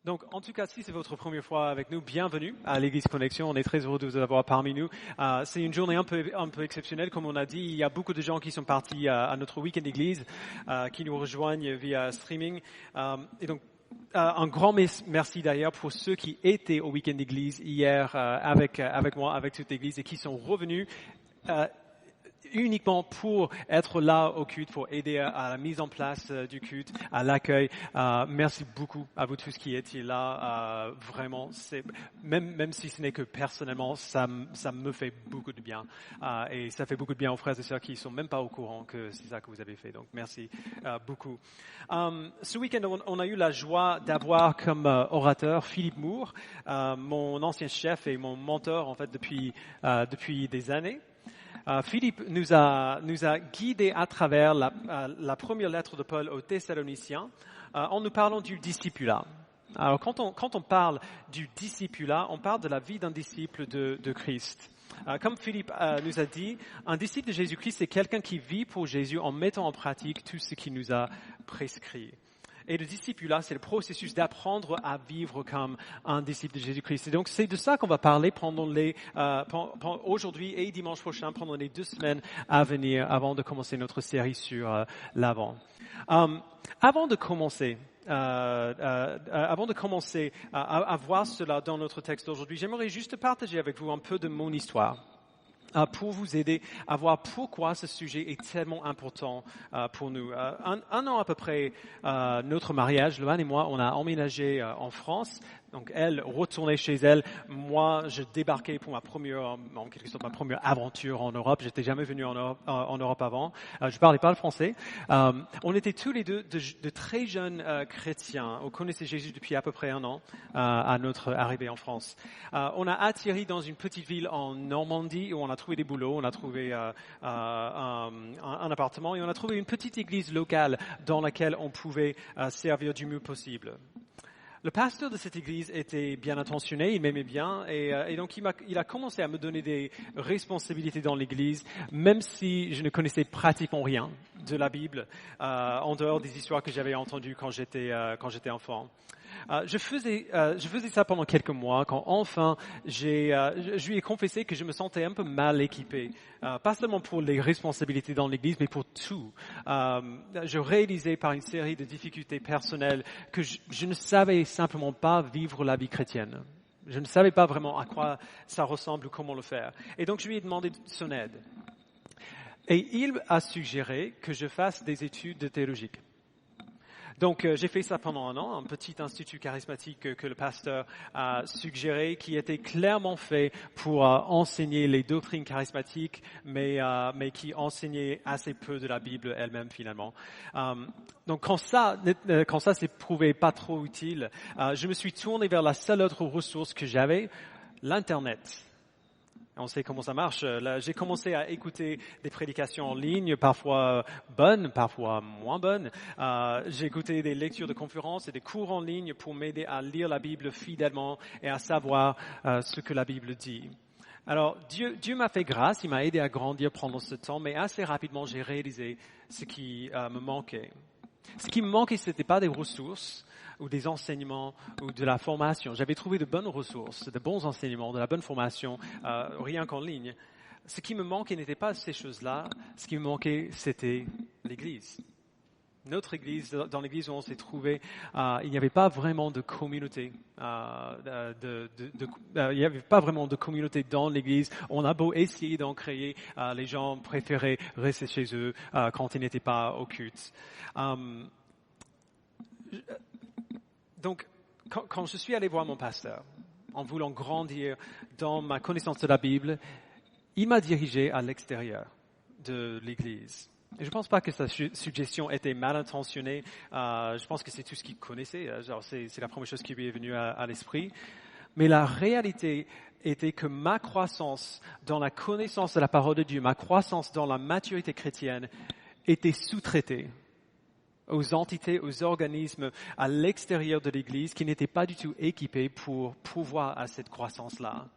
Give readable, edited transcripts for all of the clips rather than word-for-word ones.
Donc, en tout cas, si c'est votre première fois avec nous, bienvenue à l'Église Connexion. On est très heureux de vous avoir parmi nous. C'est une journée un peu exceptionnelle, comme on a dit. Il y a beaucoup de gens qui sont partis à notre week-end d'église, qui nous rejoignent via streaming. Et donc, un grand merci d'ailleurs pour ceux qui étaient au week-end d'église hier avec moi, avec toute l'église, et qui sont revenus uniquement pour être là au culte, pour aider à la mise en place du culte, à l'accueil. Merci beaucoup à vous tous qui étiez là. Vraiment, même si ce n'est que personnellement, ça me fait beaucoup de bien. Et ça fait beaucoup de bien aux frères et sœurs qui sont même pas au courant que c'est ça que vous avez fait. Donc, merci beaucoup. Ce week-end, on a eu la joie d'avoir comme orateur Philippe Moore, mon ancien chef et mon mentor en fait depuis des années. Philippe nous a guidés à travers la première lettre de Paul aux Thessaloniciens en nous parlant du discipulat. Alors, quand on parle du discipulat, on parle de la vie d'un disciple de Christ. Comme Philippe nous a dit, un disciple de Jésus-Christ, c'est quelqu'un qui vit pour Jésus en mettant en pratique tout ce qu'il nous a prescrit. Et le discipulat, c'est le processus d'apprendre à vivre comme un disciple de Jésus-Christ. Et donc, c'est de ça qu'on va parler pendant aujourd'hui et dimanche prochain, pendant les 2 semaines à venir, avant de commencer notre série sur l'Avent. Avant de commencer à voir cela dans notre texte d'aujourd'hui, j'aimerais juste partager avec vous un peu de mon histoire, pour vous aider à voir pourquoi ce sujet est tellement important pour nous. Un an à peu près, notre mariage, Loane et moi, on a emménagé en France. Donc, elle retournait chez elle. Moi, je débarquais pour en quelque sorte, ma première aventure en Europe. J'étais jamais venu en Europe avant. Je parlais pas le français. On était tous les deux de très jeunes chrétiens. On connaissait Jésus depuis à peu près 1 an à notre arrivée en France. On a atterri dans une petite ville en Normandie où on a trouvé des boulots, on a trouvé un appartement et on a trouvé une petite église locale dans laquelle on pouvait servir du mieux possible. Le pasteur de cette église était bien intentionné, il m'aimait bien et donc il a commencé à me donner des responsabilités dans l'église, même si je ne connaissais pratiquement rien de la Bible, en dehors des histoires que j'avais entendues quand j'étais enfant. Je faisais ça pendant quelques mois quand enfin je lui ai confessé que je me sentais un peu mal équipé, pas seulement pour les responsabilités dans l'église, mais pour tout. Je réalisais par une série de difficultés personnelles que je ne savais simplement pas vivre la vie chrétienne. Je ne savais pas vraiment à quoi ça ressemble ou comment le faire. Et donc je lui ai demandé son aide. Et il a suggéré que je fasse des études théologiques. Donc, j'ai fait ça pendant 1 an, un petit institut charismatique que le pasteur a suggéré, qui était clairement fait pour enseigner les doctrines charismatiques, mais qui enseignait assez peu de la Bible elle-même finalement. Donc, quand ça s'est prouvé pas trop utile, je me suis tourné vers la seule autre ressource que j'avais, l'Internet. On sait comment ça marche. Là, j'ai commencé à écouter des prédications en ligne, parfois bonnes, parfois moins bonnes. J'ai écouté des lectures de conférences et des cours en ligne pour m'aider à lire la Bible fidèlement et à savoir ce que la Bible dit. Alors, Dieu m'a fait grâce, il m'a aidé à grandir pendant ce temps, mais assez rapidement, j'ai réalisé ce qui me manquait. Ce qui me manquait, ce n'était pas des ressources ou des enseignements ou de la formation. J'avais trouvé de bonnes ressources, de bons enseignements, de la bonne formation, rien qu'en ligne. Ce qui me manquait n'était pas ces choses-là. Ce qui me manquait, c'était l'Église. Notre Église, dans l'Église où on s'est trouvé, il n'y avait pas vraiment de communauté. Il n'y avait pas vraiment de communauté dans l'Église. On a beau essayer d'en créer, les gens préféraient rester chez eux quand ils n'étaient pas au culte. Donc, quand je suis allé voir mon pasteur, en voulant grandir dans ma connaissance de la Bible, il m'a dirigé à l'extérieur de l'Église. Et je ne pense pas que sa suggestion était mal intentionnée. Je pense que c'est tout ce qu'il connaissait. C'est la première chose qui lui est venue à l'esprit. Mais la réalité était que ma croissance dans la connaissance de la parole de Dieu, ma croissance dans la maturité chrétienne était sous-traitée aux entités, aux organismes à l'extérieur de l'Église qui n'étaient pas du tout équipés pour pouvoir à cette croissance-là.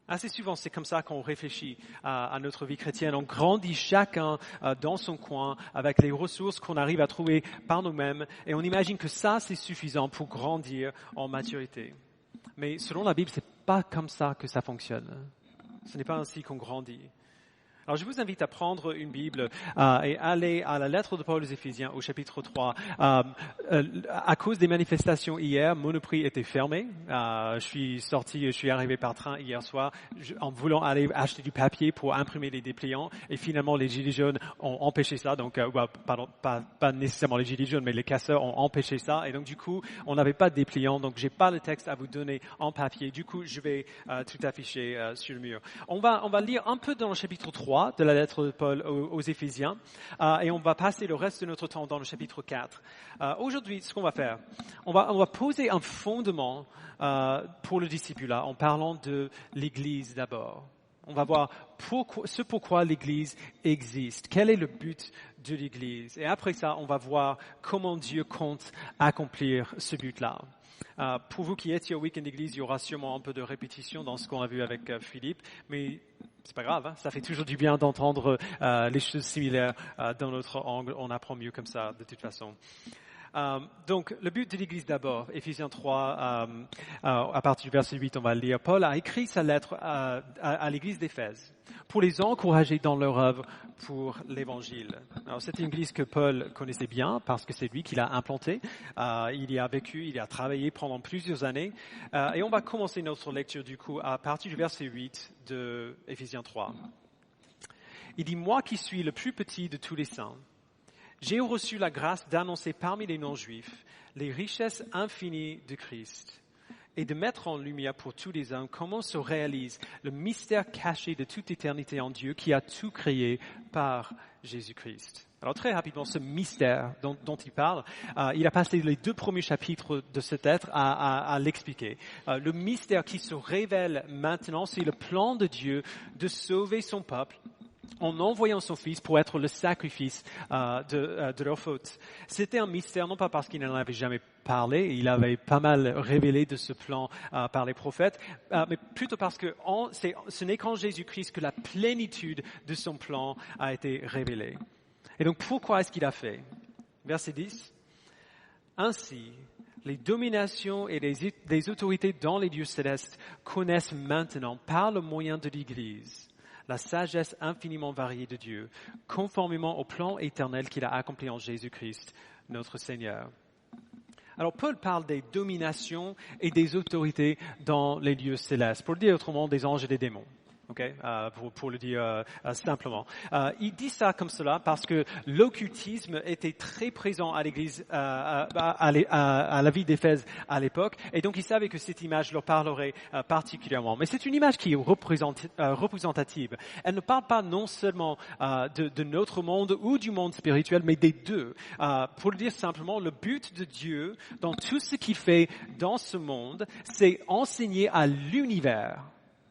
Assez souvent, c'est comme ça qu'on réfléchit à notre vie chrétienne. On grandit chacun dans son coin avec les ressources qu'on arrive à trouver par nous-mêmes et on imagine que ça, c'est suffisant pour grandir en maturité. Mais selon la Bible, c'est pas comme ça que ça fonctionne. Ce n'est pas ainsi qu'on grandit. Alors, je vous invite à prendre une Bible et aller à la lettre de Paul aux Éphésiens au chapitre 3. À cause des manifestations hier, Monoprix était fermé. Je suis arrivé par train hier soir en voulant aller acheter du papier pour imprimer les dépliants. Et finalement, les gilets jaunes ont empêché ça. Donc, pardon, pas nécessairement les gilets jaunes, mais les casseurs ont empêché ça. Et donc, du coup, on n'avait pas de dépliants. Donc, j'ai pas le texte à vous donner en papier. Du coup, je vais tout afficher sur le mur. On va lire un peu dans le chapitre 3 de la lettre de Paul aux Éphésiens et on va passer le reste de notre temps dans le chapitre 4. Aujourd'hui, ce qu'on va faire, on va poser un fondement pour le discipulat en parlant de l'Église d'abord. On va voir pourquoi l'Église existe, quel est le but de l'Église. Et après ça, on va voir comment Dieu compte accomplir ce but-là. Pour vous qui étiez au week-end d'église, il y aura sûrement un peu de répétition dans ce qu'on a vu avec Philippe, mais c'est pas grave, hein, ça fait toujours du bien d'entendre les choses similaires dans notre angle, on apprend mieux comme ça de toute façon. Donc, le but de l'Église d'abord, Éphésiens 3, à partir du verset 8, on va le lire. Paul a écrit sa lettre à l'Église d'Éphèse pour les encourager dans leur œuvre pour l'Évangile. Alors, c'est une église que Paul connaissait bien parce que c'est lui qui l'a implantée. Il y a vécu, il y a travaillé pendant plusieurs années. Et on va commencer notre lecture du coup à partir du verset 8 de Éphésiens 3. Il dit « Moi qui suis le plus petit de tous les saints, j'ai reçu la grâce d'annoncer parmi les non-juifs les richesses infinies de Christ et de mettre en lumière pour tous les hommes comment se réalise le mystère caché de toute éternité en Dieu qui a tout créé par Jésus-Christ. » Alors très rapidement, ce mystère dont il parle, il a passé les 2 premiers chapitres de cette lettre à l'expliquer. Le mystère qui se révèle maintenant, c'est le plan de Dieu de sauver son peuple en envoyant son Fils pour être le sacrifice de leur faute. C'était un mystère, non pas parce qu'il n'en avait jamais parlé, il avait pas mal révélé de ce plan par les prophètes, mais plutôt parce que ce n'est qu'en Jésus-Christ que la plénitude de son plan a été révélée. Et donc pourquoi est-ce qu'il a fait? Verset 10. Ainsi, les dominations et les autorités dans les lieux célestes connaissent maintenant, par le moyen de l'Église, la sagesse infiniment variée de Dieu, conformément au plan éternel qu'il a accompli en Jésus-Christ, notre Seigneur. Alors, Paul parle des dominations et des autorités dans les lieux célestes, pour le dire autrement, des anges et des démons. Okay, pour le dire simplement. Il dit ça comme cela parce que l'occultisme était très présent à l'Église, à la vie d'Éphèse à l'époque, et donc il savait que cette image leur parlerait particulièrement. Mais c'est une image qui est représentative. Elle ne parle pas non seulement de notre monde ou du monde spirituel, mais des deux. Pour le dire simplement, le but de Dieu dans tout ce qu'il fait dans ce monde, c'est enseigner à l'univers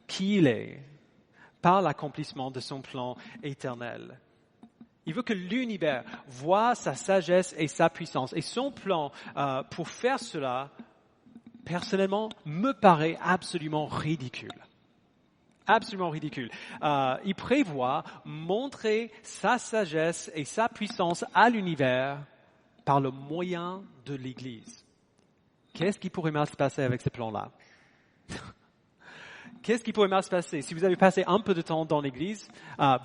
qui il est, par l'accomplissement de son plan éternel. Il veut que l'univers voie sa sagesse et sa puissance. Et son plan pour faire cela, personnellement, me paraît absolument ridicule. Absolument ridicule. Il prévoit montrer sa sagesse et sa puissance à l'univers par le moyen de l'Église. Qu'est-ce qui pourrait mal se passer avec ce plan-là? Qu'est-ce qui pourrait mal se passer? Si vous avez passé un peu de temps dans l'Église,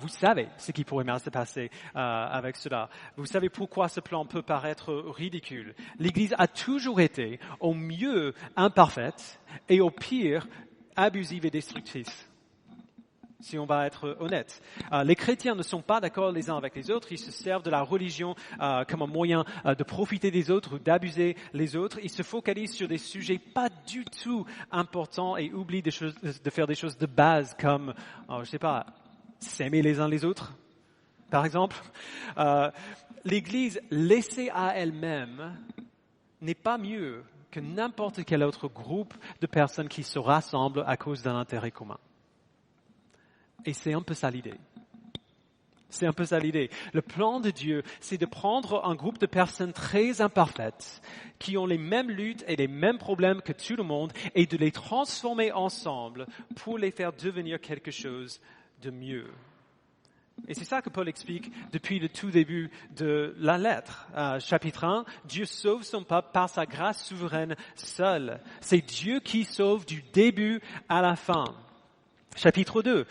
vous savez ce qui pourrait mal se passer avec cela. Vous savez pourquoi ce plan peut paraître ridicule. L'Église a toujours été, au mieux, imparfaite et au pire, abusive et destructrice. Si on va être honnête. Les chrétiens ne sont pas d'accord les uns avec les autres, ils se servent de la religion comme un moyen de profiter des autres ou d'abuser les autres. Ils se focalisent sur des sujets pas du tout importants et oublient de faire des choses de base comme, s'aimer les uns les autres, par exemple. L'Église laissée à elle-même n'est pas mieux que n'importe quel autre groupe de personnes qui se rassemblent à cause d'un intérêt commun. Et c'est un peu ça l'idée. C'est un peu ça l'idée. Le plan de Dieu, c'est de prendre un groupe de personnes très imparfaites, qui ont les mêmes luttes et les mêmes problèmes que tout le monde, et de les transformer ensemble pour les faire devenir quelque chose de mieux. Et c'est ça que Paul explique depuis le tout début de la lettre. Chapitre 1, Dieu sauve son peuple par sa grâce souveraine seule. C'est Dieu qui sauve du début à la fin. Chapitre 2,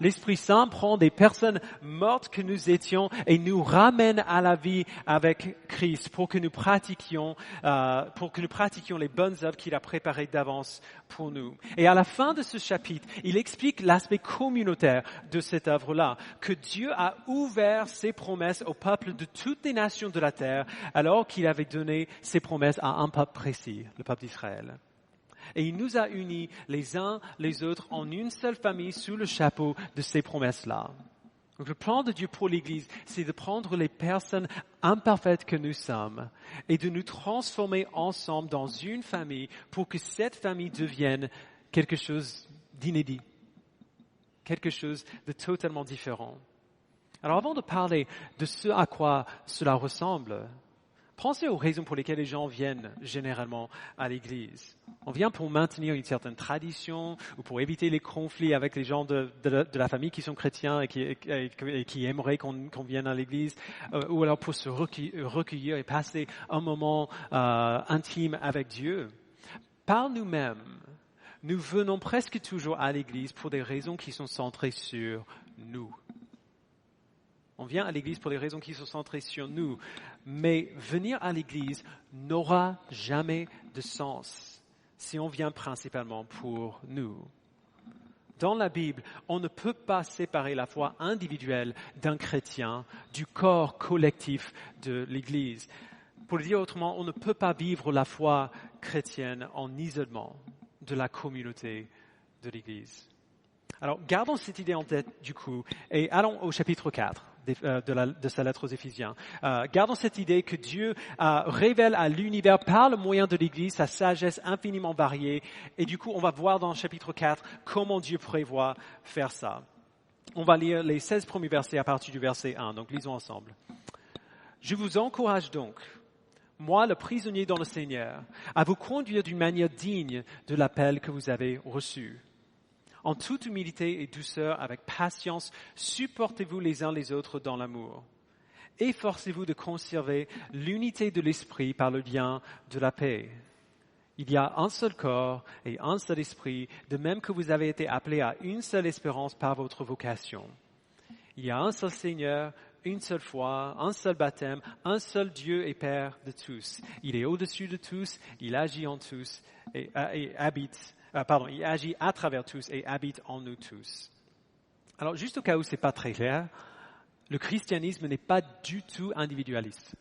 l'Esprit Saint prend des personnes mortes que nous étions et nous ramène à la vie avec Christ pour que nous pratiquions les bonnes œuvres qu'il a préparées d'avance pour nous. Et à la fin de ce chapitre, il explique l'aspect communautaire de cette œuvre-là, que Dieu a ouvert ses promesses au peuple de toutes les nations de la terre alors qu'il avait donné ses promesses à un peuple précis, le peuple d'Israël. Et il nous a unis les uns les autres en une seule famille sous le chapeau de ces promesses-là. Donc le plan de Dieu pour l'Église, c'est de prendre les personnes imparfaites que nous sommes et de nous transformer ensemble dans une famille pour que cette famille devienne quelque chose d'inédit, quelque chose de totalement différent. Alors avant de parler de ce à quoi cela ressemble, pensez aux raisons pour lesquelles les gens viennent généralement à l'Église. On vient pour maintenir une certaine tradition ou pour éviter les conflits avec les gens de la famille qui sont chrétiens et qui aimeraient qu'on vienne à l'Église, ou alors pour se recueillir et passer un moment intime avec Dieu. Par nous-mêmes, nous venons presque toujours à l'Église pour des raisons qui sont centrées sur nous. On vient à l'Église pour des raisons qui sont centrées sur nous. Mais venir à l'Église n'aura jamais de sens si on vient principalement pour nous. Dans la Bible, on ne peut pas séparer la foi individuelle d'un chrétien du corps collectif de l'Église. Pour le dire autrement, on ne peut pas vivre la foi chrétienne en isolement de la communauté de l'Église. Alors, gardons cette idée en tête du coup et allons au chapitre 4. De sa lettre aux Éphésiens. Gardons cette idée que Dieu révèle à l'univers par le moyen de l'Église sa sagesse infiniment variée. Et du coup, on va voir dans le chapitre 4 comment Dieu prévoit faire ça. On va lire les 16 premiers versets à partir du verset 1. Donc, lisons ensemble. Je vous encourage donc, moi, le prisonnier dans le Seigneur, à vous conduire d'une manière digne de l'appel que vous avez reçu. En toute humilité et douceur, avec patience, supportez-vous les uns les autres dans l'amour. Efforcez-vous de conserver l'unité de l'esprit par le lien de la paix. Il y a un seul corps et un seul esprit, de même que vous avez été appelés à une seule espérance par votre vocation. Il y a un seul Seigneur, une seule foi, un seul baptême, un seul Dieu et Père de tous. Il est au-dessus de tous, il agit en tous et il agit à travers tous et habite en nous tous. Alors, juste au cas où c'est pas très clair, le christianisme n'est pas du tout individualiste.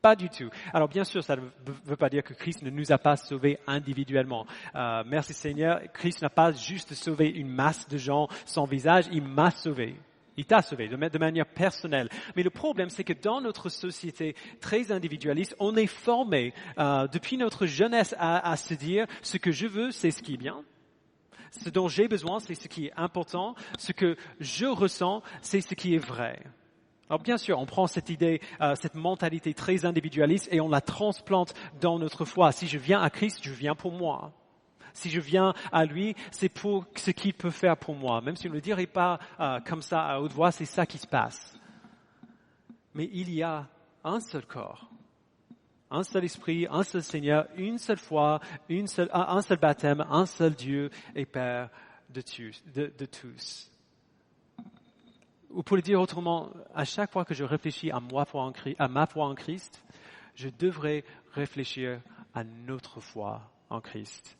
Pas du tout. Alors, bien sûr, ça ne veut pas dire que Christ ne nous a pas sauvés individuellement. Merci Seigneur, Christ n'a pas juste sauvé une masse de gens sans visage, il m'a sauvé. Il t'a sauvé de manière personnelle. Mais le problème, c'est que dans notre société très individualiste, on est formé depuis notre jeunesse à se dire ce que je veux, c'est ce qui est bien. Ce dont j'ai besoin, c'est ce qui est important. Ce que je ressens, c'est ce qui est vrai. Alors bien sûr, on prend cette idée, cette mentalité très individualiste et on la transplante dans notre foi. Si je viens à Christ, je viens pour moi. Si je viens à lui, c'est pour ce qu'il peut faire pour moi. Même si on ne le dirait pas comme ça à haute voix, c'est ça qui se passe. Mais il y a un seul corps, un seul esprit, un seul Seigneur, une seule foi, un seul baptême, un seul Dieu et Père de tous. Ou pour le dire autrement, à chaque fois que je réfléchis à ma foi en Christ, je devrais réfléchir à notre foi en Christ.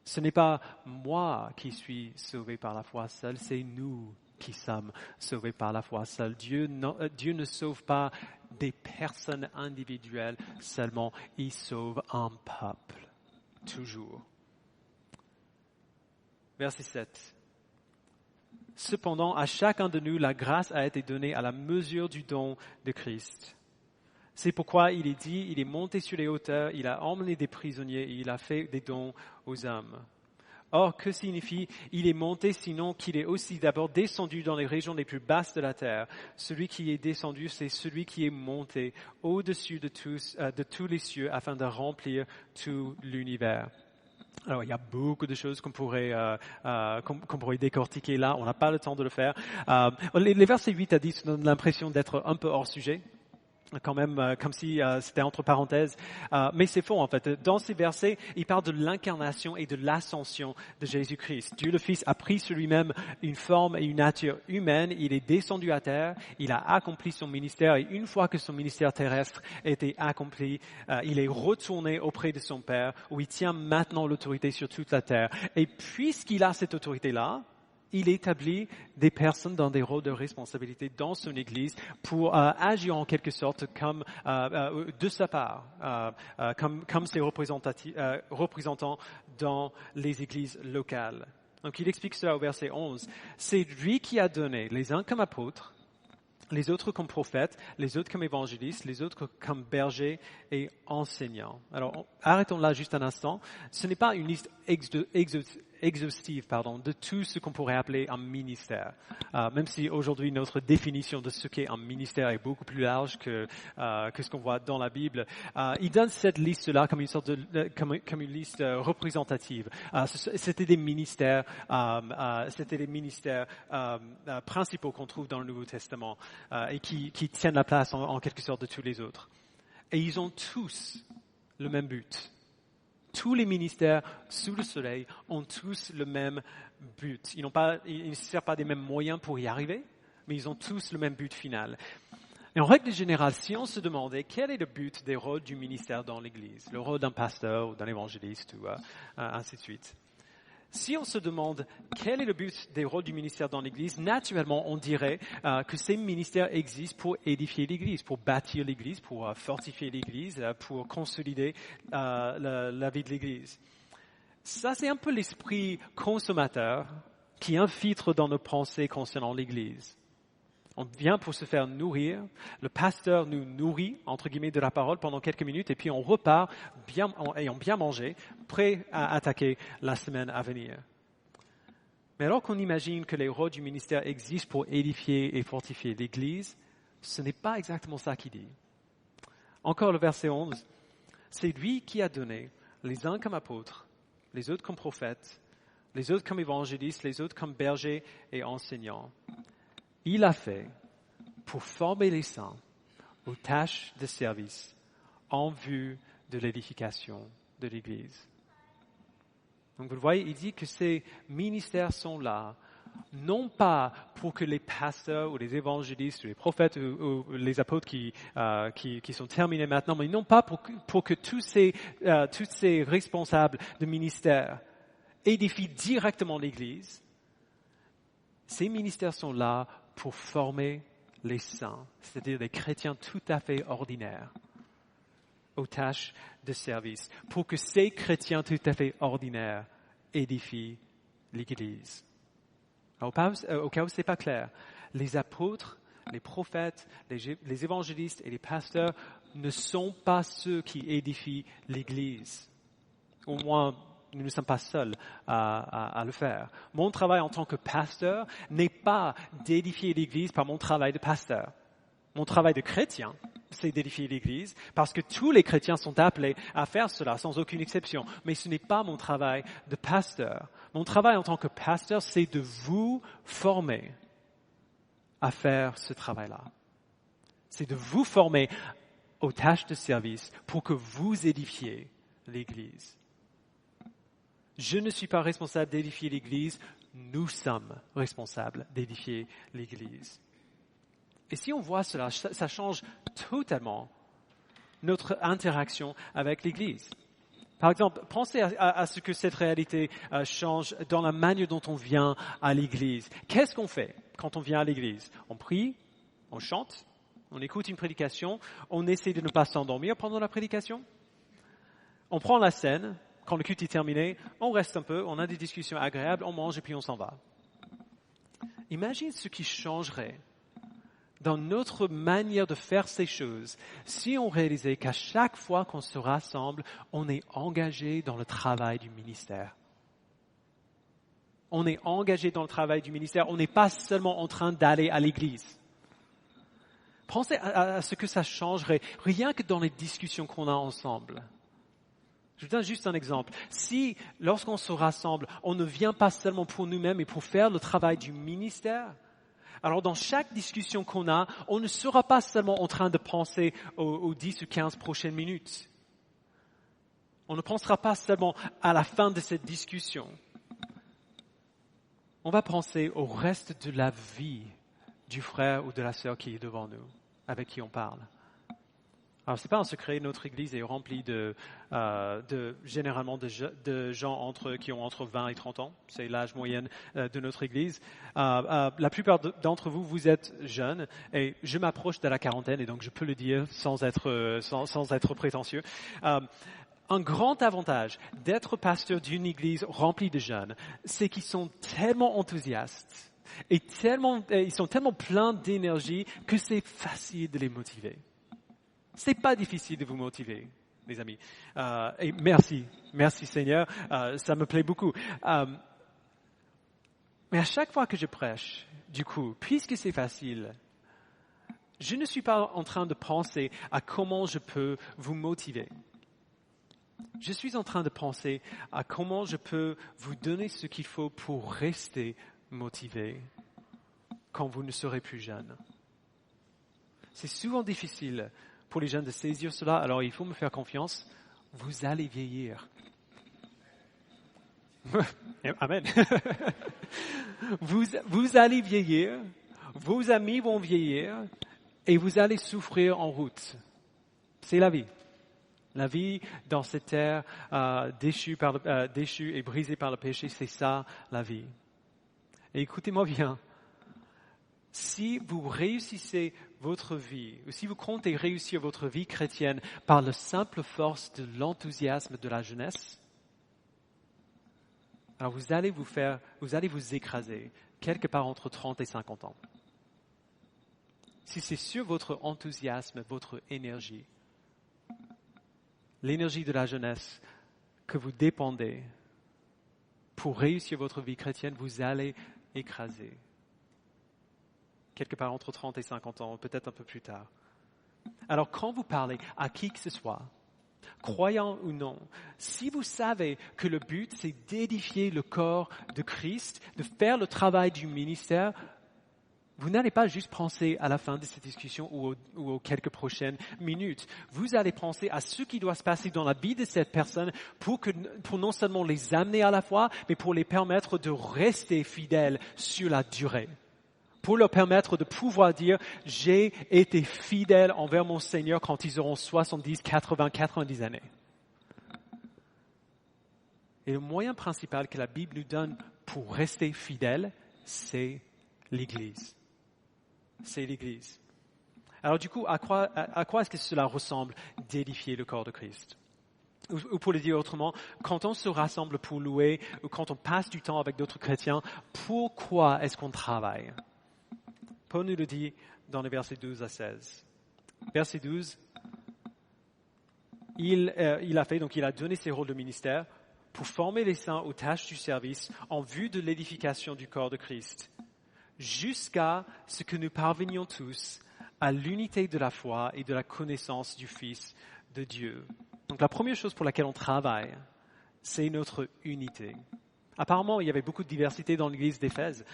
Ce n'est pas moi qui suis sauvé par la foi seule, c'est nous qui sommes sauvés par la foi seule. Dieu ne sauve pas des personnes individuelles seulement, il sauve un peuple, toujours. Verset 7. Cependant, à chacun de nous, la grâce a été donnée à la mesure du don de Christ. C'est pourquoi il est dit, il est monté sur les hauteurs, il a emmené des prisonniers et il a fait des dons aux hommes. Or, que signifie « il est monté » sinon qu'il est aussi d'abord descendu dans les régions les plus basses de la terre. Celui qui est descendu, c'est celui qui est monté au-dessus de tous les cieux afin de remplir tout l'univers. Alors, il y a beaucoup de choses qu'on pourrait décortiquer là. On n'a pas le temps de le faire. Les versets 8 à 10 donnent l'impression d'être un peu hors sujet. Quand même, comme si c'était entre parenthèses. Mais c'est faux, en fait. Dans ces versets, il parle de l'incarnation et de l'ascension de Jésus-Christ. Dieu le Fils a pris sur lui-même une forme et une nature humaine. Il est descendu à terre. Il a accompli son ministère. Et une fois que son ministère terrestre était accompli, il est retourné auprès de son Père, où il tient maintenant l'autorité sur toute la terre. Et puisqu'il a cette autorité-là, il établit des personnes dans des rôles de responsabilité dans son Église pour agir en quelque sorte comme de sa part, comme ses représentants dans les églises locales. Donc il explique cela au verset 11. C'est lui qui a donné les uns comme apôtres, les autres comme prophètes, les autres comme évangélistes, les autres comme bergers et enseignants. Alors, arrêtons là juste un instant. Ce n'est pas une liste exhaustive de tout ce qu'on pourrait appeler un ministère. Même si aujourd'hui notre définition de ce qu'est un ministère est beaucoup plus large que ce qu'on voit dans la Bible, il donne cette liste-là comme une sorte comme une liste représentative. C'était des ministères principaux qu'on trouve dans le Nouveau Testament et qui tiennent la place en quelque sorte de tous les autres. Et ils ont tous le même but. Tous les ministères sous le soleil ont tous le même but. Ils ne servent pas des mêmes moyens pour y arriver, mais ils ont tous le même but final. Et en règle générale, si on se demandait quel est le but des rôles du ministère dans l'Église, le rôle d'un pasteur ou d'un évangéliste ou ainsi de suite. Si on se demande quel est le but des rôles du ministère dans l'Église, naturellement, on dirait que ces ministères existent pour édifier l'Église, pour bâtir l'Église, pour fortifier l'Église, pour consolider la vie de l'Église. Ça, c'est un peu l'esprit consommateur qui infiltre dans nos pensées concernant l'Église. On vient pour se faire nourrir. Le pasteur nous nourrit, entre guillemets, de la parole pendant quelques minutes et puis on repart ayant bien mangé, prêt à attaquer la semaine à venir. Mais alors qu'on imagine que les rôles du ministère existent pour édifier et fortifier l'Église, ce n'est pas exactement ça qu'il dit. Encore le verset 11. C'est lui qui a donné les uns comme apôtres, les autres comme prophètes, les autres comme évangélistes, les autres comme bergers et enseignants. Il a fait pour former les saints aux tâches de service en vue de l'édification de l'Église. Donc vous le voyez, il dit que ces ministères sont là, non pas pour que les pasteurs ou les évangélistes ou les prophètes ou les apôtres qui sont terminés maintenant, mais non pas pour que tous ces responsables de ministère édifient directement l'Église. Ces ministères sont là pour former les saints, c'est-à-dire des chrétiens tout à fait ordinaires, aux tâches de service, pour que ces chrétiens tout à fait ordinaires édifient l'Église. Au cas où ce n'est pas clair, les apôtres, les prophètes, les évangélistes et les pasteurs ne sont pas ceux qui édifient l'Église. Au moins, nous ne sommes pas seuls à le faire. Mon travail en tant que pasteur n'est pas d'édifier l'Église par mon travail de pasteur. Mon travail de chrétien, c'est d'édifier l'Église parce que tous les chrétiens sont appelés à faire cela sans aucune exception. Mais ce n'est pas mon travail de pasteur. Mon travail en tant que pasteur, c'est de vous former à faire ce travail-là. C'est de vous former aux tâches de service pour que vous édifiez l'Église. Je ne suis pas responsable d'édifier l'Église, nous sommes responsables d'édifier l'Église. Et si on voit cela, ça change totalement notre interaction avec l'Église. Par exemple, pensez à ce que cette réalité change dans la manière dont on vient à l'Église. Qu'est-ce qu'on fait quand on vient à l'Église? On prie, on chante, on écoute une prédication, on essaie de ne pas s'endormir pendant la prédication. On prend la scène. Quand le culte est terminé, on reste un peu, on a des discussions agréables, on mange et puis on s'en va. Imagine ce qui changerait dans notre manière de faire ces choses si on réalisait qu'à chaque fois qu'on se rassemble, on est engagé dans le travail du ministère. On est engagé dans le travail du ministère. On n'est pas seulement en train d'aller à l'église. Pensez à ce que ça changerait rien que dans les discussions qu'on a ensemble. Je vous donne juste un exemple. Si, lorsqu'on se rassemble, on ne vient pas seulement pour nous-mêmes, mais pour faire le travail du ministère, alors dans chaque discussion qu'on a, on ne sera pas seulement en train de penser aux 10 ou 15 prochaines minutes. On ne pensera pas seulement à la fin de cette discussion. On va penser au reste de la vie du frère ou de la sœur qui est devant nous, avec qui on parle. Alors, c'est pas un secret, notre Église est remplie généralement de gens qui ont entre 20 et 30 ans. C'est l'âge moyen de notre Église. La plupart d'entre vous, vous êtes jeunes et je m'approche de la quarantaine et donc je peux le dire sans être prétentieux. Un grand avantage d'être pasteur d'une Église remplie de jeunes, c'est qu'ils sont tellement enthousiastes et ils sont tellement pleins d'énergie que c'est facile de les motiver. C'est pas difficile de vous motiver, les amis. Et merci Seigneur, ça me plaît beaucoup. Mais à chaque fois que je prêche, du coup, puisque c'est facile, je ne suis pas en train de penser à comment je peux vous motiver. Je suis en train de penser à comment je peux vous donner ce qu'il faut pour rester motivé quand vous ne serez plus jeune. C'est souvent difficile pour les jeunes de saisir cela, alors il faut me faire confiance, vous allez vieillir. Amen. Vous allez vieillir, vos amis vont vieillir et vous allez souffrir en route. C'est la vie. La vie dans cette terre déchue et brisée par le péché, c'est ça la vie. Et écoutez-moi bien. Si vous réussissez votre vie, ou si vous comptez réussir votre vie chrétienne par la simple force de l'enthousiasme de la jeunesse, alors vous allez vous écraser quelque part entre 30 et 50 ans. Si c'est sur votre enthousiasme, votre énergie, l'énergie de la jeunesse que vous dépendez pour réussir votre vie chrétienne, vous allez écraser. Quelque part entre 30 et 50 ans, peut-être un peu plus tard. Alors, quand vous parlez à qui que ce soit, croyant ou non, si vous savez que le but, c'est d'édifier le corps de Christ, de faire le travail du ministère, vous n'allez pas juste penser à la fin de cette discussion ou aux quelques prochaines minutes. Vous allez penser à ce qui doit se passer dans la vie de cette personne pour non seulement les amener à la foi, mais pour les permettre de rester fidèles sur la durée. Pour leur permettre de pouvoir dire « J'ai été fidèle envers mon Seigneur quand ils auront 70, 80, 90 années. » Et le moyen principal que la Bible nous donne pour rester fidèle, c'est l'Église. C'est l'Église. Alors du coup, à quoi est-ce que cela ressemble d'édifier le corps de Christ ? Ou pour le dire autrement, quand on se rassemble pour louer, ou quand on passe du temps avec d'autres chrétiens, pourquoi est-ce qu'on travaille ? Paul nous le dit dans les versets 12 à 16. Verset 12, il a donné ses rôles de ministère pour former les saints aux tâches du service en vue de l'édification du corps de Christ, jusqu'à ce que nous parvenions tous à l'unité de la foi et de la connaissance du Fils de Dieu. Donc la première chose pour laquelle on travaille, c'est notre unité. Apparemment, il y avait beaucoup de diversité dans l'église d'Éphèse.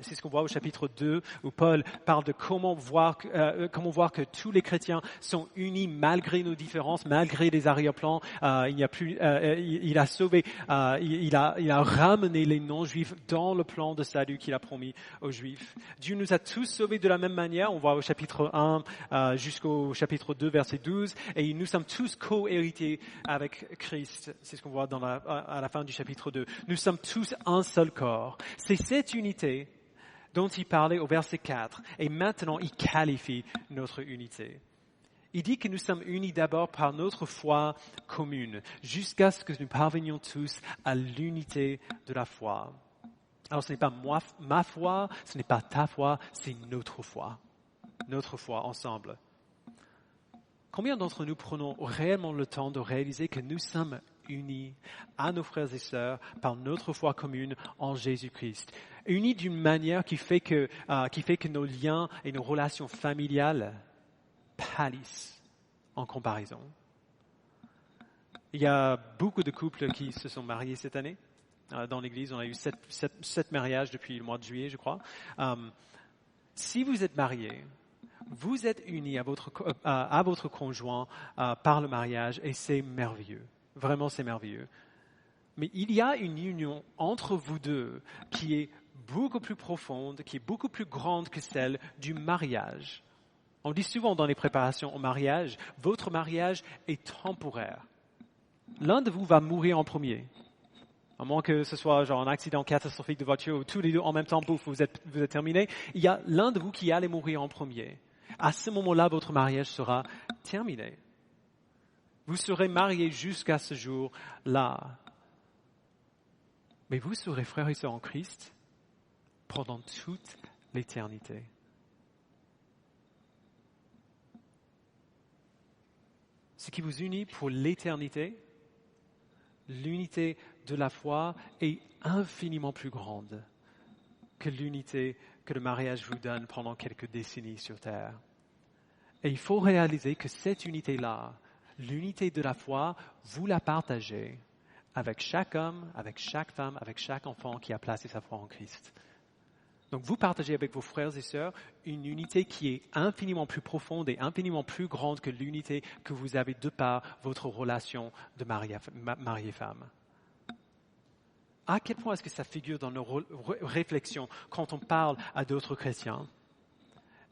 C'est ce qu'on voit au chapitre 2, où Paul parle de comment voir que tous les chrétiens sont unis malgré nos différences, malgré les arrière-plans. Il a sauvé, il a ramené les non-juifs dans le plan de salut qu'il a promis aux juifs. Dieu nous a tous sauvés de la même manière. On voit au chapitre 1 jusqu'au chapitre 2, verset 12. Et nous sommes tous co-héritiers avec Christ. C'est ce qu'on voit à la fin du chapitre 2. Nous sommes tous un seul corps. C'est cette unité dont il parlait au verset 4. Et maintenant, il qualifie notre unité. Il dit que nous sommes unis d'abord par notre foi commune, jusqu'à ce que nous parvenions tous à l'unité de la foi. Alors, ce n'est pas ma foi, ce n'est pas ta foi, c'est notre foi. Notre foi ensemble. Combien d'entre nous prenons réellement le temps de réaliser que nous sommes unis à nos frères et sœurs par notre foi commune en Jésus-Christ. Unis d'une manière qui fait que nos liens et nos relations familiales pâlissent en comparaison. Il y a beaucoup de couples qui se sont mariés cette année. Dans l'Église, on a eu sept mariages depuis le mois de juillet, je crois. Si vous êtes mariés, vous êtes unis à votre conjoint par le mariage et c'est merveilleux. Vraiment, c'est merveilleux. Mais il y a une union entre vous deux qui est beaucoup plus profonde, qui est beaucoup plus grande que celle du mariage. On dit souvent dans les préparations au mariage, votre mariage est temporaire. L'un de vous va mourir en premier. À moins que ce soit genre un accident catastrophique de voiture où tous les deux en même temps, bouf, vous êtes terminés. Il y a l'un de vous qui allait mourir en premier. À ce moment-là, votre mariage sera terminé. Vous serez mariés jusqu'à ce jour-là. Mais vous serez frères et sœurs en Christ pendant toute l'éternité. Ce qui vous unit pour l'éternité, l'unité de la foi est infiniment plus grande que l'unité que le mariage vous donne pendant quelques décennies sur Terre. Et il faut réaliser que cette unité-là, l'unité de la foi, vous la partagez avec chaque homme, avec chaque femme, avec chaque enfant qui a placé sa foi en Christ. Donc vous partagez avec vos frères et sœurs une unité qui est infiniment plus profonde et infiniment plus grande que l'unité que vous avez de par votre relation de mari et femme. À quel point est-ce que ça figure dans nos réflexions quand on parle à d'autres chrétiens?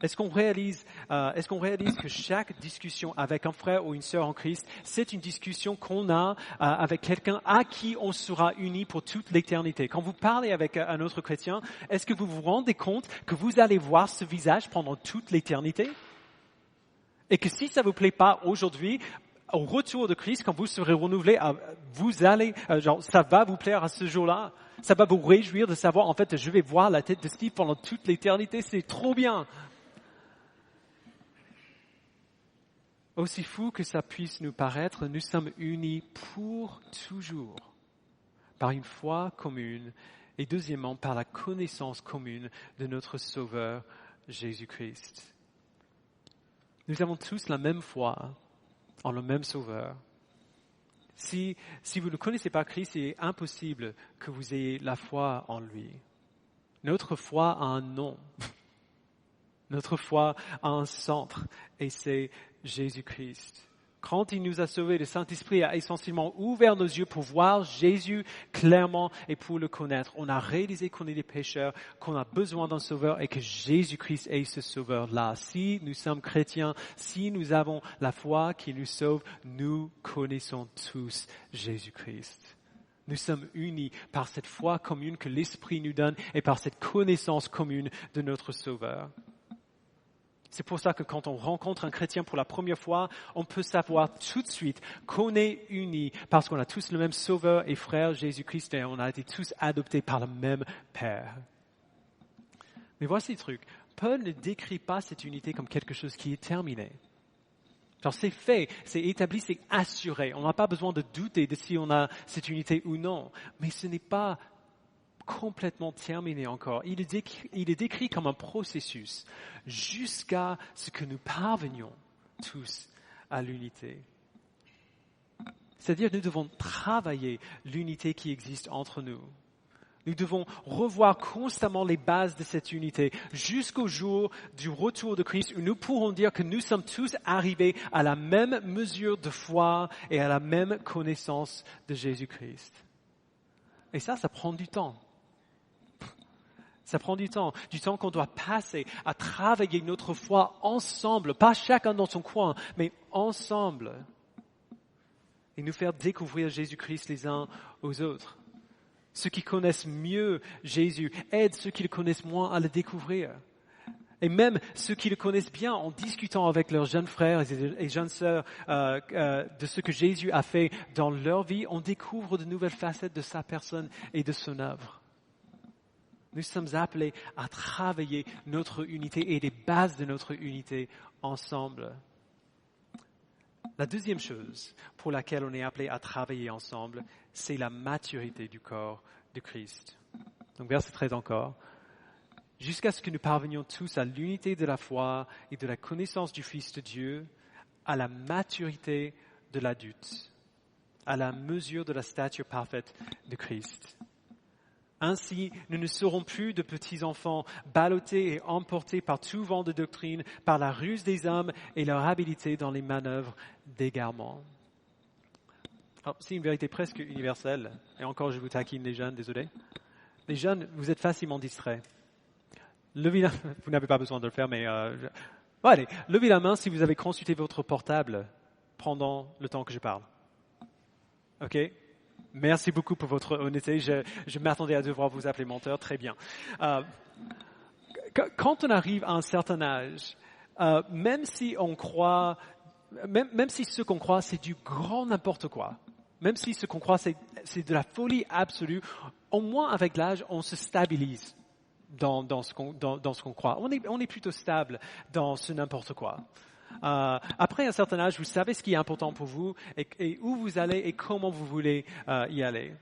Est-ce qu'on réalise que chaque discussion avec un frère ou une sœur en Christ, c'est une discussion qu'on a avec quelqu'un à qui on sera unis pour toute l'éternité? Quand vous parlez avec un autre chrétien, est-ce que vous vous rendez compte que vous allez voir ce visage pendant toute l'éternité? Et que si ça vous plaît pas aujourd'hui, au retour de Christ, quand vous serez renouvelés, ça va vous plaire à ce jour-là. Ça va vous réjouir de savoir, en fait, je vais voir la tête de Steve pendant toute l'éternité. C'est trop bien. Aussi fou que ça puisse nous paraître, nous sommes unis pour toujours par une foi commune et deuxièmement par la connaissance commune de notre Sauveur Jésus-Christ. Nous avons tous la même foi en le même Sauveur. Si vous ne connaissez pas Christ, il est impossible que vous ayez la foi en lui. Notre foi a un nom. Notre foi a un centre et c'est Jésus-Christ. Quand il nous a sauvés, le Saint-Esprit a essentiellement ouvert nos yeux pour voir Jésus clairement et pour le connaître. On a réalisé qu'on est des pécheurs, qu'on a besoin d'un sauveur et que Jésus-Christ est ce sauveur-là. Si nous sommes chrétiens, si nous avons la foi qui nous sauve, nous connaissons tous Jésus-Christ. Nous sommes unis par cette foi commune que l'Esprit nous donne et par cette connaissance commune de notre Sauveur. C'est pour ça que quand on rencontre un chrétien pour la première fois, on peut savoir tout de suite qu'on est unis parce qu'on a tous le même Sauveur et Frère Jésus-Christ et on a été tous adoptés par le même Père. Mais voici le truc. Paul ne décrit pas cette unité comme quelque chose qui est terminé. Genre c'est fait, c'est établi, c'est assuré. On n'a pas besoin de douter de si on a cette unité ou non. Mais ce n'est pas complètement terminé encore. Il est décrit comme un processus jusqu'à ce que nous parvenions tous à l'unité. C'est-à-dire nous devons travailler l'unité qui existe entre nous. Nous devons revoir constamment les bases de cette unité jusqu'au jour du retour de Christ où nous pourrons dire que nous sommes tous arrivés à la même mesure de foi et à la même connaissance de Jésus-Christ. Et ça prend du temps. Ça prend du temps qu'on doit passer à travailler notre foi ensemble, pas chacun dans son coin, mais ensemble. Et nous faire découvrir Jésus-Christ les uns aux autres. Ceux qui connaissent mieux Jésus aident ceux qui le connaissent moins à le découvrir. Et même ceux qui le connaissent bien, en discutant avec leurs jeunes frères et jeunes sœurs de ce que Jésus a fait dans leur vie, on découvre de nouvelles facettes de sa personne et de son œuvre. Nous sommes appelés à travailler notre unité et les bases de notre unité ensemble. La deuxième chose pour laquelle on est appelé à travailler ensemble, c'est la maturité du corps de Christ. Donc verset 13 encore. Jusqu'à ce que nous parvenions tous à l'unité de la foi et de la connaissance du Fils de Dieu, à la maturité de l'adulte, à la mesure de la stature parfaite de Christ. Ainsi, nous ne serons plus de petits enfants, ballottés et emportés par tout vent de doctrine, par la ruse des hommes et leur habileté dans les manœuvres d'égarement. Alors, c'est une vérité presque universelle. Et encore, je vous taquine les jeunes, désolé. Les jeunes, vous êtes facilement distraits. Levez la... Vous n'avez pas besoin de le faire, mais... allez, levez la main si vous avez consulté votre portable pendant le temps que je parle. OK? Merci beaucoup pour votre honnêteté. Je m'attendais à devoir vous appeler menteur. Très bien. Quand on arrive à un certain âge, même si on croit... Même si ce qu'on croit, c'est du grand n'importe quoi, même si ce qu'on croit, c'est de la folie absolue, au moins avec l'âge, on se stabilise dans ce qu'on croit. On est plutôt stable dans ce n'importe quoi. Après un certain âge, vous savez ce qui est important pour vous et où vous allez et comment vous voulez y aller.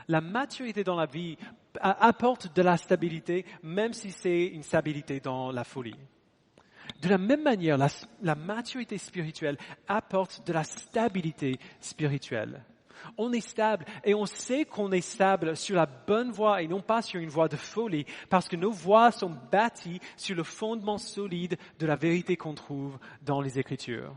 La maturité dans la vie apporte de la stabilité, même si c'est une stabilité dans la folie. De la même manière, la maturité spirituelle apporte de la stabilité spirituelle. On est stable et on sait qu'on est stable sur la bonne voie et non pas sur une voie de folie parce que nos voies sont bâties sur le fondement solide de la vérité qu'on trouve dans les Écritures.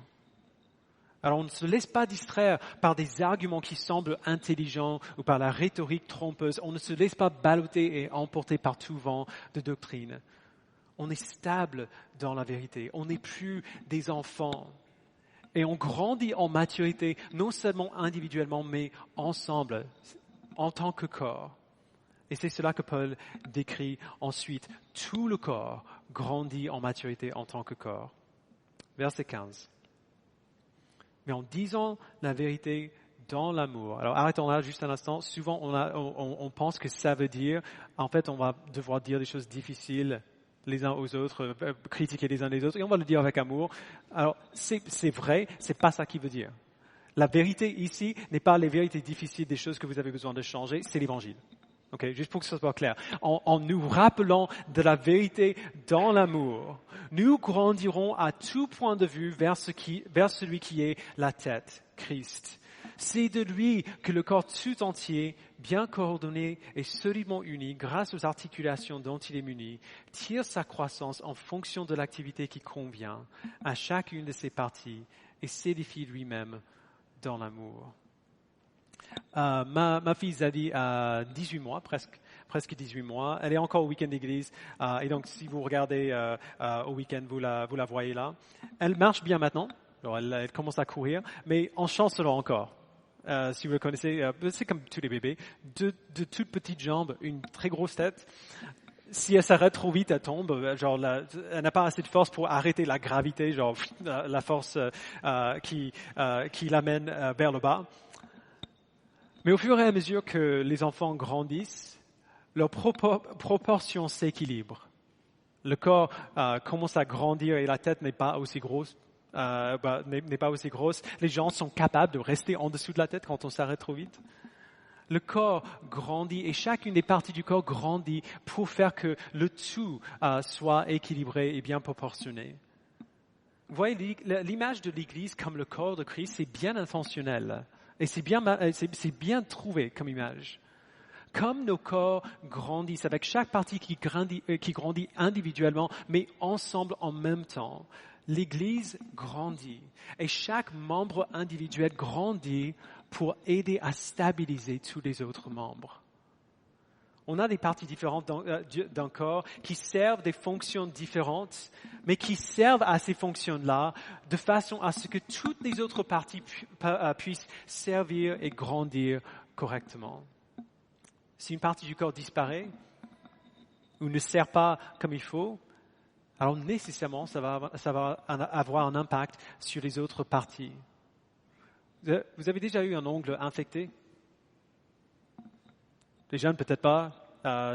Alors on ne se laisse pas distraire par des arguments qui semblent intelligents ou par la rhétorique trompeuse. On ne se laisse pas balloter et emporter par tout vent de doctrine. On est stable dans la vérité. On n'est plus des enfants. Et on grandit en maturité, non seulement individuellement, mais ensemble, en tant que corps. Et c'est cela que Paul décrit ensuite. Tout le corps grandit en maturité en tant que corps. Verset 15. Mais en disant la vérité dans l'amour. Alors arrêtons là juste un instant. Souvent on pense que ça veut dire, en fait on va devoir dire des choses difficiles les uns aux autres, critiquer les uns les autres, et on va le dire avec amour. Alors, c'est vrai, c'est pas ça qui veut dire. La vérité ici n'est pas les vérités difficiles des choses que vous avez besoin de changer, c'est l'évangile. Okay? Juste pour que ce soit clair. En nous rappelant de la vérité dans l'amour, nous grandirons à tout point de vue vers celui qui est la tête, Christ. C'est de lui que le corps tout entier, bien coordonné et solidement uni, grâce aux articulations dont il est muni, tire sa croissance en fonction de l'activité qui convient à chacune de ses parties et s'édifie lui-même dans l'amour. Ma fille Zadie a 18 mois, presque 18 mois. Elle est encore au week-end d'église. Et donc, si vous regardez au week-end, vous la voyez là. Elle marche bien maintenant. Alors, elle commence à courir, mais en chancelant encore. Si vous le connaissez, c'est comme tous les bébés. De toutes petites jambes, une très grosse tête. Si elle s'arrête trop vite, elle tombe. Genre, elle n'a pas assez de force pour arrêter la gravité, genre la force qui l'amène vers le bas. Mais au fur et à mesure que les enfants grandissent, leur proportion s'équilibre. Le corps commence à grandir et la tête n'est pas aussi grosse. N'est pas aussi grosse. Les gens sont capables de rester en dessous de la tête quand on s'arrête trop vite. Le corps grandit et chacune des parties du corps grandit pour faire que le tout soit équilibré et bien proportionné. Vous voyez, l'image de l'Église comme le corps de Christ, c'est bien intentionnel et c'est bien trouvé comme image. Comme nos corps grandissent avec chaque partie qui grandit individuellement, mais ensemble en même temps, l'Église grandit et chaque membre individuel grandit pour aider à stabiliser tous les autres membres. On a des parties différentes d'un corps qui servent des fonctions différentes, mais qui servent à ces fonctions-là de façon à ce que toutes les autres parties puissent servir et grandir correctement. Si une partie du corps disparaît ou ne sert pas comme il faut, alors nécessairement, ça va avoir un impact sur les autres parties. Vous avez déjà eu un ongle infecté? Les jeunes, peut-être pas.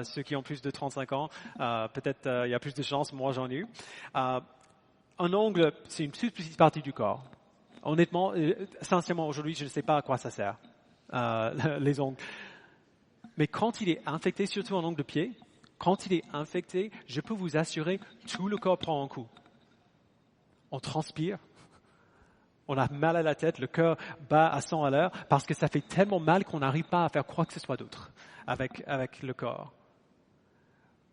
Ceux qui ont plus de 35 ans, peut-être il y a plus de chances, moi j'en ai eu. Un ongle, c'est une toute petite partie du corps. Honnêtement, sincèrement, aujourd'hui, je ne sais pas à quoi ça sert, les ongles. Mais quand il est infecté, surtout en ongle de pied, quand il est infecté, je peux vous assurer, tout le corps prend un coup. On transpire, on a mal à la tête, le cœur bat à 100 à l'heure, parce que ça fait tellement mal qu'on n'arrive pas à faire quoi que ce soit d'autre avec le corps.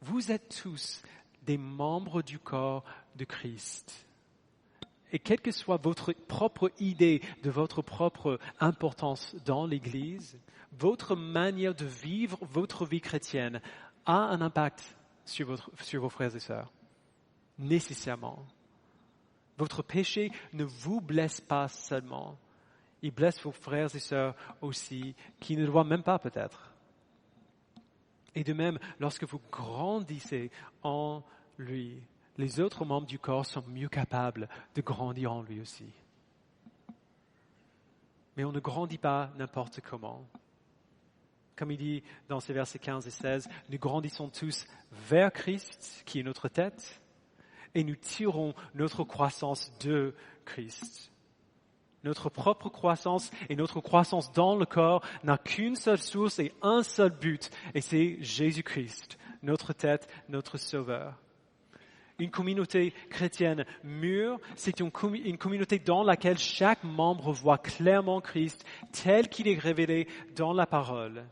Vous êtes tous des membres du corps de Christ. Et quelle que soit votre propre idée de votre propre importance dans l'Église, votre manière de vivre votre vie chrétienne a un impact sur vos frères et sœurs, nécessairement. Votre péché ne vous blesse pas seulement, il blesse vos frères et sœurs aussi, qui ne le voient même pas peut-être. Et de même, lorsque vous grandissez en lui, les autres membres du corps sont mieux capables de grandir en lui aussi. Mais on ne grandit pas n'importe comment. Comme il dit dans ces versets 15 et 16, nous grandissons tous vers Christ, qui est notre tête, et nous tirons notre croissance de Christ. Notre propre croissance et notre croissance dans le corps n'a qu'une seule source et un seul but, et c'est Jésus-Christ, notre tête, notre sauveur. Une communauté chrétienne mûre, c'est une communauté dans laquelle chaque membre voit clairement Christ tel qu'il est révélé dans la parole.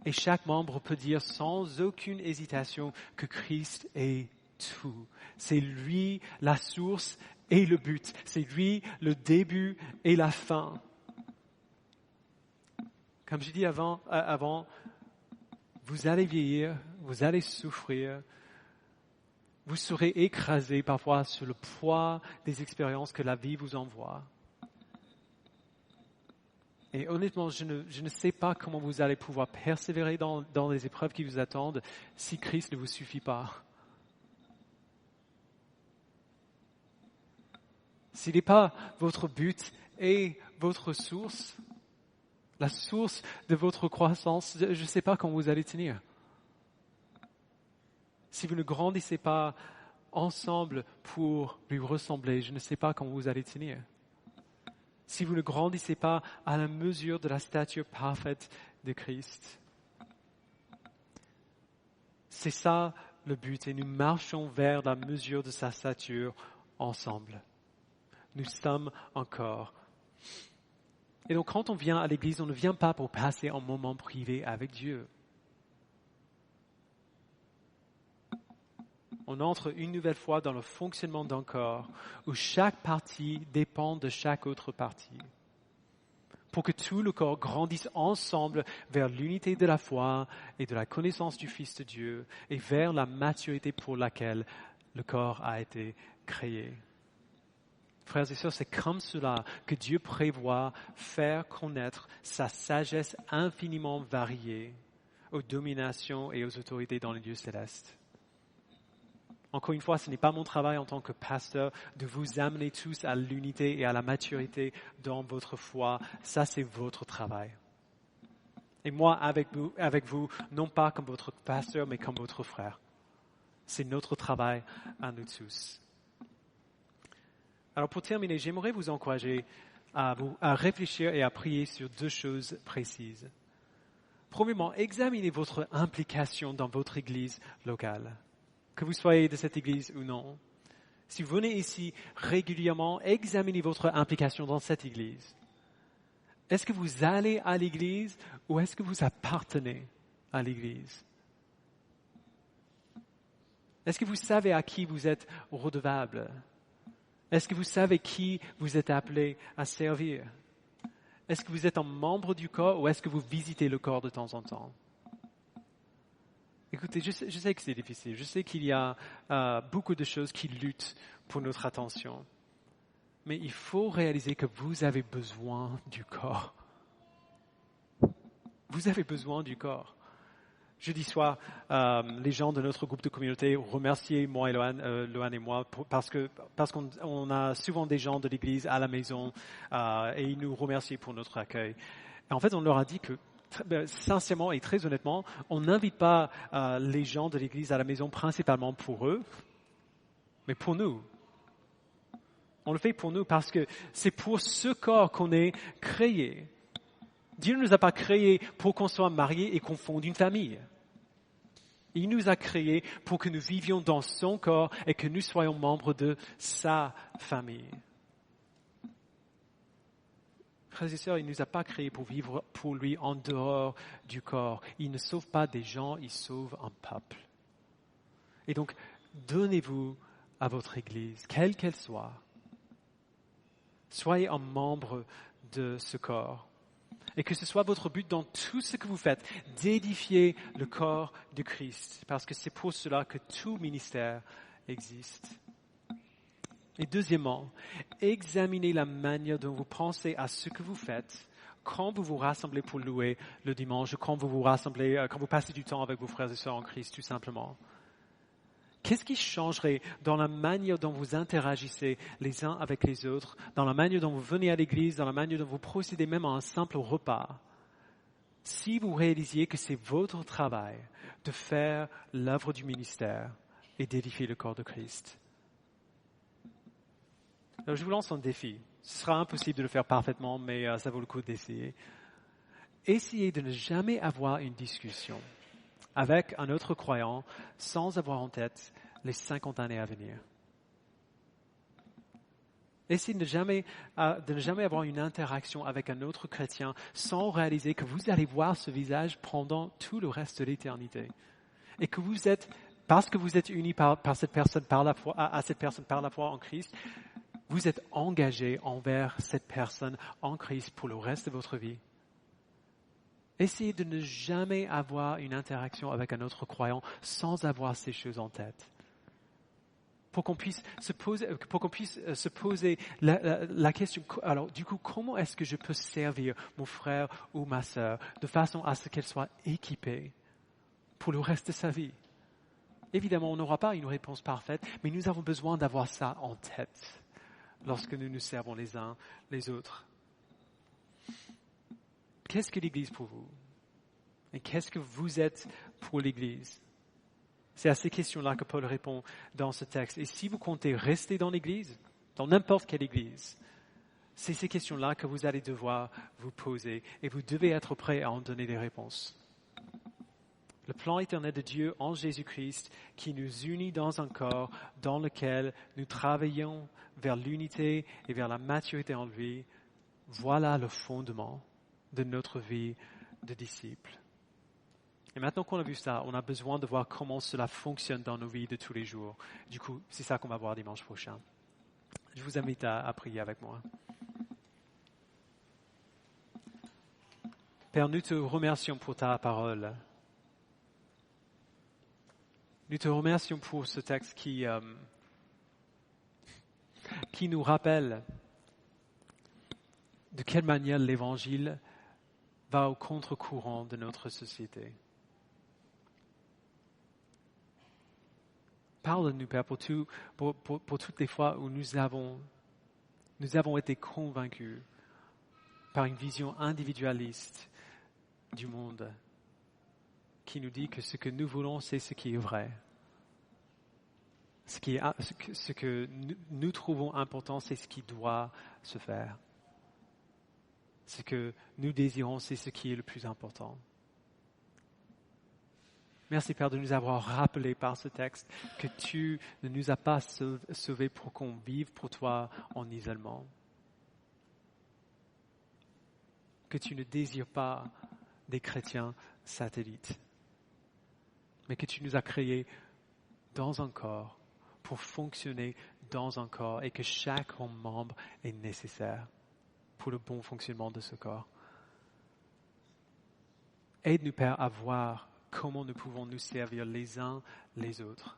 Et chaque membre peut dire sans aucune hésitation que Christ est tout. C'est lui la source et le but. C'est lui le début et la fin. Comme j'ai dit avant, vous allez vieillir, vous allez souffrir, vous serez écrasé parfois sur le poids des expériences que la vie vous envoie. Et honnêtement, je ne sais pas comment vous allez pouvoir persévérer dans les épreuves qui vous attendent si Christ ne vous suffit pas. S'il n'est pas votre but et votre source, la source de votre croissance, je ne sais pas comment vous allez tenir. Si vous ne grandissez pas ensemble pour lui ressembler, je ne sais pas comment vous allez tenir. Si vous ne grandissez pas à la mesure de la stature parfaite de Christ. C'est ça le but et nous marchons vers la mesure de sa stature ensemble. Nous sommes un corps. Et donc quand on vient à l'église, on ne vient pas pour passer un moment privé avec Dieu. On entre une nouvelle fois dans le fonctionnement d'un corps où chaque partie dépend de chaque autre partie. Pour que tout le corps grandisse ensemble vers l'unité de la foi et de la connaissance du Fils de Dieu et vers la maturité pour laquelle le corps a été créé. Frères et sœurs, c'est comme cela que Dieu prévoit faire connaître sa sagesse infiniment variée aux dominations et aux autorités dans les lieux célestes. Encore une fois, ce n'est pas mon travail en tant que pasteur de vous amener tous à l'unité et à la maturité dans votre foi. Ça, c'est votre travail. Et moi, avec vous, non pas comme votre pasteur, mais comme votre frère. C'est notre travail à nous tous. Alors pour terminer, j'aimerais vous encourager à réfléchir et à prier sur deux choses précises. Premièrement, examinez votre implication dans votre église locale. Que vous soyez de cette église ou non. Si vous venez ici régulièrement, examinez votre implication dans cette église. Est-ce que vous allez à l'église ou est-ce que vous appartenez à l'église? Est-ce que vous savez à qui vous êtes redevable? Est-ce que vous savez qui vous êtes appelé à servir? Est-ce que vous êtes un membre du corps ou est-ce que vous visitez le corps de temps en temps? Écoutez, je sais que c'est difficile. Je sais qu'il y a beaucoup de choses qui luttent pour notre attention. Mais il faut réaliser que vous avez besoin du corps. Vous avez besoin du corps. Jeudi soir, les gens de notre groupe de communauté remerciaient moi et Lohan et moi parce qu'on a souvent des gens de l'église à la maison et ils nous remerciaient pour notre accueil. Et en fait, on leur a dit que sincèrement et très honnêtement, on n'invite pas les gens de l'église à la maison principalement pour eux, mais pour nous. On le fait pour nous parce que c'est pour ce corps qu'on est créé. Dieu ne nous a pas créés pour qu'on soit mariés et qu'on fonde une famille. Il nous a créés pour que nous vivions dans son corps et que nous soyons membres de sa famille. Frères et sœurs, il ne nous a pas créés pour vivre pour lui en dehors du corps. Il ne sauve pas des gens, il sauve un peuple. Et donc, donnez-vous à votre Église, quelle qu'elle soit. Soyez un membre de ce corps. Et que ce soit votre but dans tout ce que vous faites, d'édifier le corps de Christ. Parce que c'est pour cela que tout ministère existe. Et deuxièmement, examinez la manière dont vous pensez à ce que vous faites quand vous vous rassemblez pour louer le dimanche, quand vous vous rassemblez, quand vous passez du temps avec vos frères et sœurs en Christ, tout simplement. Qu'est-ce qui changerait dans la manière dont vous interagissez les uns avec les autres, dans la manière dont vous venez à l'église, dans la manière dont vous procédez même à un simple repas, si vous réalisiez que c'est votre travail de faire l'œuvre du ministère et d'édifier le corps de Christ? Alors, je vous lance un défi. Ce sera impossible de le faire parfaitement, mais ça vaut le coup d'essayer. Essayez de ne jamais avoir une discussion avec un autre croyant sans avoir en tête les 50 années à venir. Essayez de ne jamais avoir une interaction avec un autre chrétien sans réaliser que vous allez voir ce visage pendant tout le reste de l'éternité. Et que vous êtes, parce que vous êtes unis par cette personne à cette personne par la foi en Christ, vous êtes engagé envers cette personne en Christ pour le reste de votre vie. Essayez de ne jamais avoir une interaction avec un autre croyant sans avoir ces choses en tête. Pour qu'on puisse se poser la question, alors du coup, comment est-ce que je peux servir mon frère ou ma sœur de façon à ce qu'elle soit équipée pour le reste de sa vie? Évidemment, on n'aura pas une réponse parfaite, mais nous avons besoin d'avoir ça en tête lorsque nous nous servons les uns les autres. Qu'est-ce que l'Église pour vous? Et qu'est-ce que vous êtes pour l'Église? C'est à ces questions-là que Paul répond dans ce texte. Et si vous comptez rester dans l'Église, dans n'importe quelle Église, c'est ces questions-là que vous allez devoir vous poser. Et vous devez être prêt à en donner des réponses. Le plan éternel de Dieu en Jésus-Christ qui nous unit dans un corps dans lequel nous travaillons vers l'unité et vers la maturité en lui, voilà le fondement de notre vie de disciples. Et maintenant qu'on a vu ça, on a besoin de voir comment cela fonctionne dans nos vies de tous les jours. Du coup, c'est ça qu'on va voir dimanche prochain. Je vous invite à prier avec moi. Père, nous te remercions pour ta parole. Nous te remercions pour ce texte qui nous rappelle de quelle manière l'Évangile va au contre-courant de notre société. Parle-nous, Père, pour toutes les fois où nous avons été convaincus par une vision individualiste du monde qui nous dit que ce que nous voulons, c'est ce qui est vrai. Ce que nous trouvons important, c'est ce qui doit se faire. Ce que nous désirons, c'est ce qui est le plus important. Merci, Père, de nous avoir rappelé par ce texte que tu ne nous as pas sauvés pour qu'on vive pour toi en isolement. Que tu ne désires pas des chrétiens satellites, mais que tu nous as créés dans un corps pour fonctionner dans un corps et que chaque membre est nécessaire pour le bon fonctionnement de ce corps. Aide-nous, Père, à voir comment nous pouvons nous servir les uns les autres.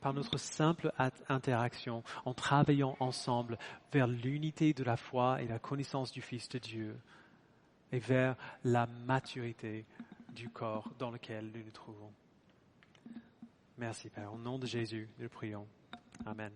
Par notre simple interaction, en travaillant ensemble vers l'unité de la foi et la connaissance du Fils de Dieu et vers la maturité du corps dans lequel nous nous trouvons. Merci, Père. Au nom de Jésus, nous le prions. Amen.